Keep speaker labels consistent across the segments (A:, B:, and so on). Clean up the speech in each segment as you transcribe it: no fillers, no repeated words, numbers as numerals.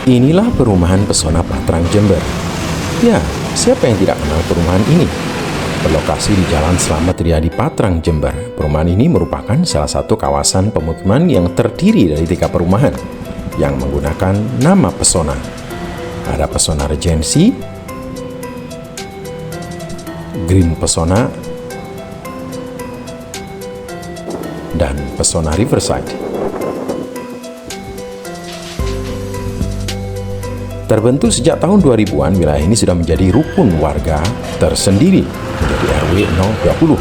A: Inilah perumahan pesona Patrang Jember. Ya, siapa yang tidak kenal perumahan ini? Berlokasi di Jalan Slamet Riyadi Patrang, Jember. Perumahan ini merupakan salah satu kawasan pemukiman yang terdiri dari 3 perumahan yang menggunakan nama pesona. Ada Pesona Regency, Green Pesona, dan Pesona Riverside. Terbentuk sejak tahun 2000-an, wilayah ini sudah menjadi rukun warga tersendiri, menjadi RW 020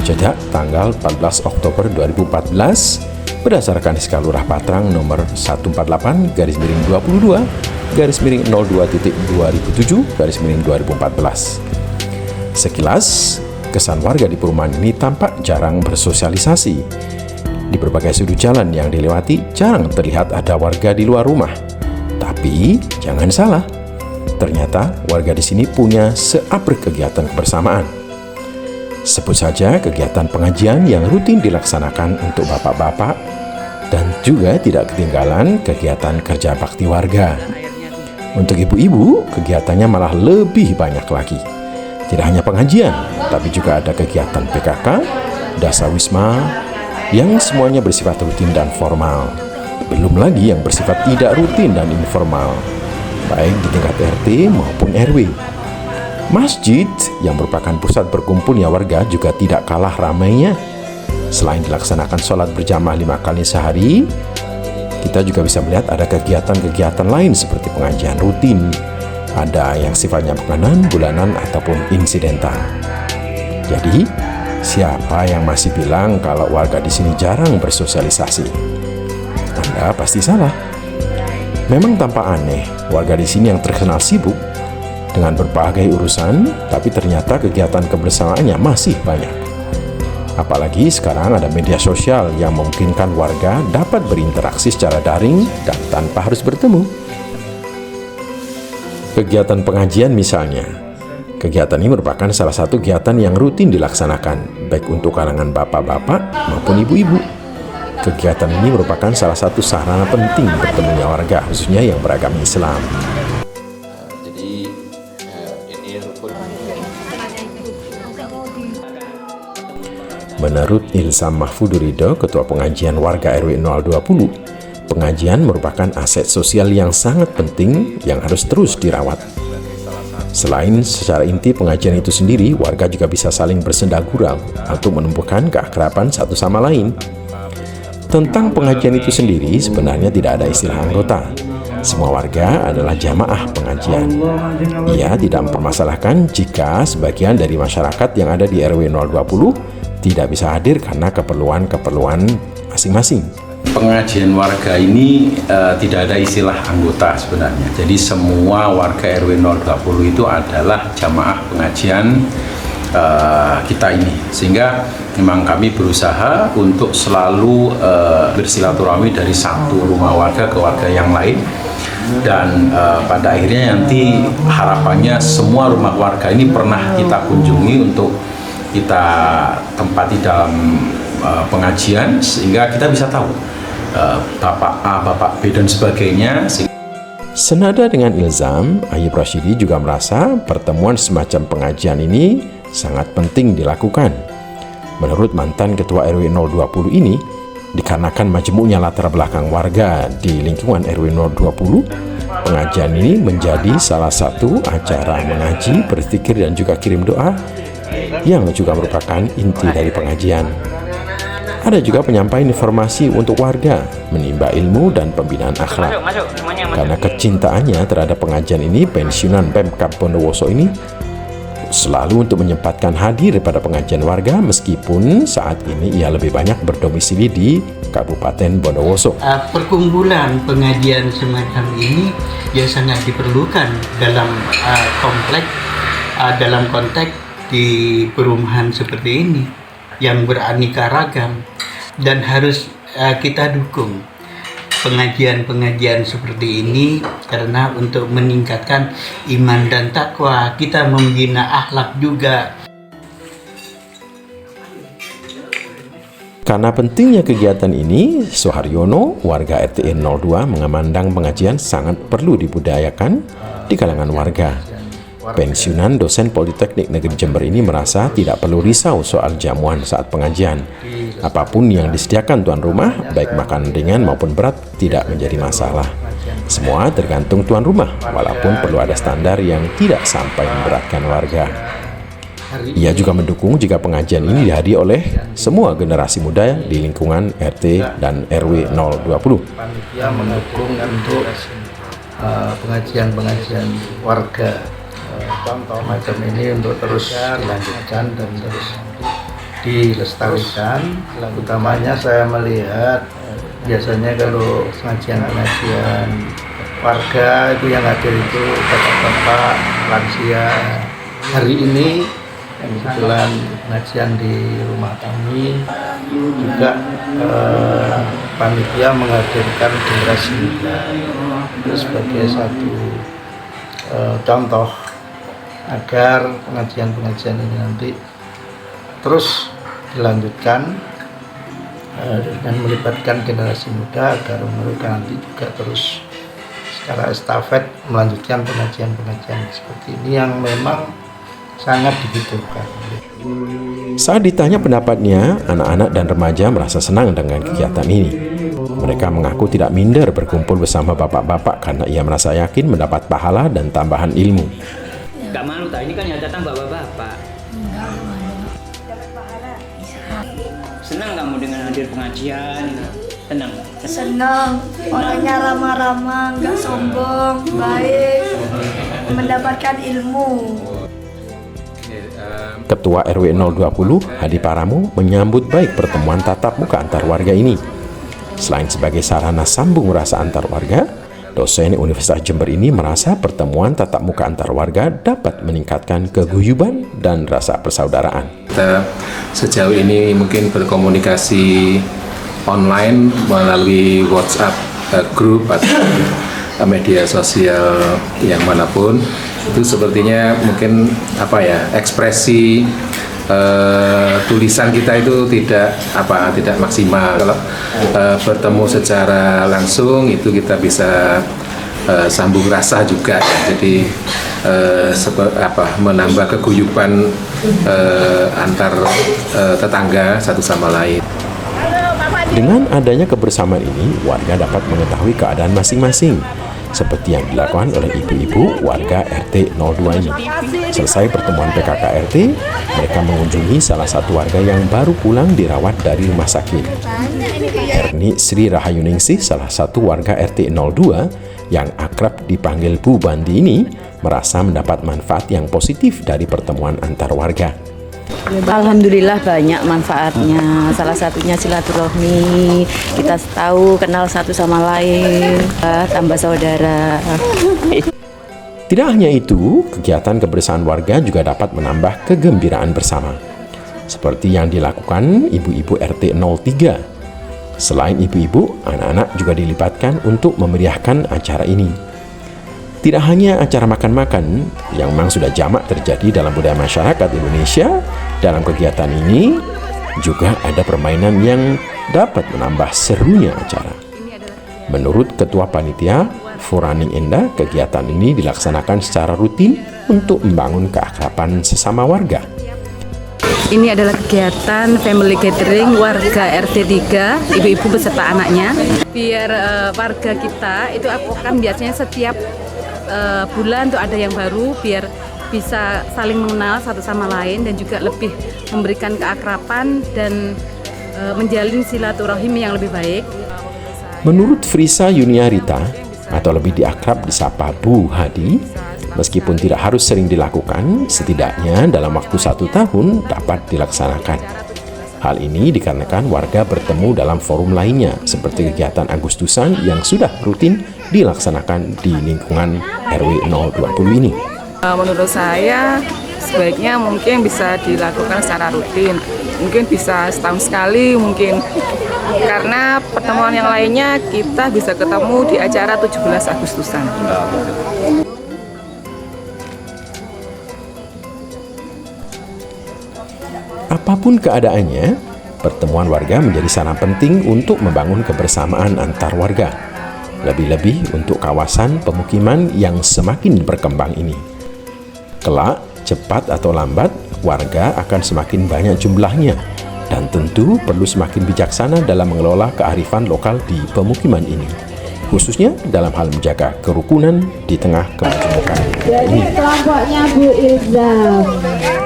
A: sejak tanggal 14 Oktober 2014 berdasarkan SK Lurah Patrang nomor 148/22/02.2007/2014. Sekilas, kesan warga di perumahan ini tampak jarang bersosialisasi. Di berbagai sudut jalan yang dilewati, jarang terlihat ada warga di luar rumah. Tapi jangan salah, ternyata warga di sini punya seabrek kegiatan kebersamaan. Sebut saja kegiatan pengajian yang rutin dilaksanakan untuk bapak-bapak, dan juga tidak ketinggalan kegiatan kerja bakti warga. Untuk ibu-ibu, kegiatannya malah lebih banyak lagi. Tidak hanya pengajian, tapi juga ada kegiatan PKK, dasawisma, yang semuanya bersifat rutin dan formal. Belum lagi yang bersifat tidak rutin dan informal, baik di tingkat RT maupun RW. Masjid yang merupakan pusat berkumpulnya warga juga tidak kalah ramainya. Selain dilaksanakan sholat berjamaah 5 kali sehari, kita juga bisa melihat ada kegiatan-kegiatan lain seperti pengajian rutin, ada yang sifatnya bulanan, ataupun insidental. Jadi, siapa yang masih bilang kalau warga di sini jarang bersosialisasi? Anda pasti salah. Memang tampak aneh, warga di sini yang terkenal sibuk dengan berbagai urusan, tapi ternyata kegiatan kebersamaannya masih banyak. Apalagi sekarang ada media sosial yang memungkinkan warga dapat berinteraksi secara daring dan tanpa harus bertemu. Kegiatan pengajian misalnya. Kegiatan ini merupakan salah satu kegiatan yang rutin dilaksanakan, baik untuk kalangan bapak-bapak maupun ibu-ibu. Kegiatan ini merupakan salah satu sarana penting bertemunya warga, khususnya yang beragama Islam.
B: Jadi ini rukun.
A: Menurut Ilsam Mahfudurido, Ketua Pengajian Warga RW 020, pengajian merupakan aset sosial yang sangat penting yang harus terus dirawat. Selain secara inti pengajian itu sendiri, warga juga bisa saling bersenda gurau untuk menumbuhkan keakraban satu sama lain. Tentang pengajian itu sendiri, sebenarnya tidak ada istilah anggota. Semua warga adalah jamaah pengajian. Ia tidak mempermasalahkan jika sebagian dari masyarakat yang ada di RW 020 tidak bisa hadir karena keperluan masing-masing.
B: Pengajian warga ini tidak ada istilah anggota sebenarnya. Jadi semua warga RW 020 itu adalah jamaah pengajian kita ini, sehingga memang kami berusaha untuk selalu bersilaturahmi dari satu rumah warga ke warga yang lain, dan pada akhirnya nanti harapannya semua rumah warga ini pernah kita kunjungi untuk kita tempati dalam pengajian, sehingga kita bisa tahu Bapak A, Bapak B, dan sebagainya.
A: Senada dengan Ilzam, Ayub Rashidi juga merasa pertemuan semacam pengajian ini sangat penting dilakukan. Menurut mantan Ketua RW 020 ini, dikarenakan majemuknya latar belakang warga di lingkungan RW 020, pengajian ini menjadi salah satu acara mengaji, berzikir, dan juga kirim doa yang juga merupakan inti dari pengajian. Ada juga penyampaian informasi untuk warga, menimba ilmu dan pembinaan akhlak. Karena kecintaannya terhadap pengajian ini, pensiunan Pemkab Bondowoso ini selalu untuk menyempatkan hadir pada pengajian warga, meskipun saat ini ia lebih banyak berdomisili di Kabupaten Bondowoso.
C: Perkumpulan pengajian semacam ini yang sangat diperlukan dalam dalam konteks di perumahan seperti ini yang beraneka ragam, dan harus kita dukung pengajian-pengajian seperti ini, karena untuk meningkatkan iman dan takwa, kita membina akhlak juga.
A: Karena pentingnya kegiatan ini, Soeharyono, warga RT 02, memandang pengajian sangat perlu dibudayakan di kalangan warga. Pensiunan dosen Politeknik Negeri Jember ini merasa tidak perlu risau soal jamuan saat pengajian. Apapun yang disediakan tuan rumah, baik makan ringan maupun berat, tidak menjadi masalah. Semua tergantung tuan rumah, walaupun perlu ada standar yang tidak sampai memberatkan warga. Ia juga mendukung jika pengajian ini dihadiri oleh semua generasi muda di lingkungan RT dan RW 020.
C: Panitia mendukung untuk pengajian-pengajian warga contoh macam ini untuk terus dilanjutkan dan terus dilestarikan. Utamanya saya melihat biasanya kalau pengajian-pengajian warga itu yang hadir itu bapak-bapak lansia. Hari ini yang kebetulan pengajian di rumah kami juga panitia menghadirkan generasi muda itu sebagai satu contoh agar pengajian-pengajian ini nanti terus dilanjutkan dan melibatkan generasi muda agar mereka nanti juga terus secara estafet melanjutkan pengajian-pengajian seperti ini yang memang sangat dibutuhkan.
A: Saat ditanya pendapatnya, anak-anak dan remaja merasa senang dengan kegiatan ini. Mereka mengaku tidak minder berkumpul bersama bapak-bapak karena ia merasa yakin mendapat pahala dan tambahan ilmu.
D: Gak malu tak? Ini kan yang datang bapak-bapak. Senang kamu dengan hadir pengajian? Senang?
E: Senang, orangnya ramah-ramah, nggak sombong, baik, mendapatkan ilmu.
A: Ketua RW 020, Hadi Paramu, menyambut baik pertemuan tatap muka antar warga ini. Selain sebagai sarana sambung rasa antar warga, dosen Universitas Jember ini merasa pertemuan tatap muka antar warga dapat meningkatkan keguyuban dan rasa persaudaraan.
B: Kita sejauh ini mungkin berkomunikasi online melalui WhatsApp grup atau media sosial yang manapun, itu sepertinya mungkin ekspresi tulisan kita itu tidak maksimal. Kalau bertemu secara langsung itu kita bisa sambung rasa juga, jadi menambah keguyuban antar tetangga satu sama lain.
A: Dengan adanya kebersamaan ini, warga dapat mengetahui keadaan masing-masing, seperti yang dilakukan oleh ibu-ibu warga RT 02 ini. Selesai pertemuan PKK RT, mereka mengunjungi salah satu warga yang baru pulang dirawat dari rumah sakit. Erni Sri Rahayuningsih, salah satu warga RT 02 yang akrab dipanggil Bu Bandi ini, merasa mendapat manfaat yang positif dari pertemuan antar warga.
F: Alhamdulillah banyak manfaatnya. Salah satunya silaturahmi, kita tahu kenal satu sama lain, tambah saudara.
A: Tidak hanya itu, kegiatan kebersamaan warga juga dapat menambah kegembiraan bersama. Seperti yang dilakukan ibu-ibu RT 03. Selain ibu-ibu, anak-anak juga dilibatkan untuk memeriahkan acara ini. Tidak hanya acara makan-makan yang memang sudah jamak terjadi dalam budaya masyarakat Indonesia, dalam kegiatan ini juga ada permainan yang dapat menambah serunya acara. Menurut Ketua Panitia, Furaning Indah, kegiatan ini dilaksanakan secara rutin untuk membangun keakraban sesama warga.
F: Ini adalah kegiatan family gathering warga RT 3, ibu-ibu beserta anaknya. Biar warga kita itu kan biasanya setiap bulan tuh ada yang baru, biar bisa saling mengenal satu sama lain dan juga lebih memberikan keakraban dan menjalin silaturahim yang lebih baik.
A: Menurut Frisa Yuniarita, atau lebih diakrab disapa Bu Hadi, meskipun tidak harus sering dilakukan, setidaknya dalam waktu 1 tahun dapat dilaksanakan. Hal ini dikarenakan warga bertemu dalam forum lainnya, seperti kegiatan Agustusan yang sudah rutin dilaksanakan di lingkungan RW 020 ini.
G: Menurut saya, sebaiknya mungkin bisa dilakukan secara rutin. Mungkin bisa setahun sekali, mungkin. Karena pertemuan yang lainnya kita bisa ketemu di acara 17 Agustusan.
A: Apapun keadaannya, pertemuan warga menjadi sarana penting untuk membangun kebersamaan antar warga, lebih-lebih untuk kawasan pemukiman yang semakin berkembang ini. Kelak, cepat atau lambat, warga akan semakin banyak jumlahnya, dan tentu perlu semakin bijaksana dalam mengelola kearifan lokal di pemukiman ini, khususnya dalam hal menjaga kerukunan di tengah kemajemukan ini.
H: Jadi kelompoknya Bu Ilzam.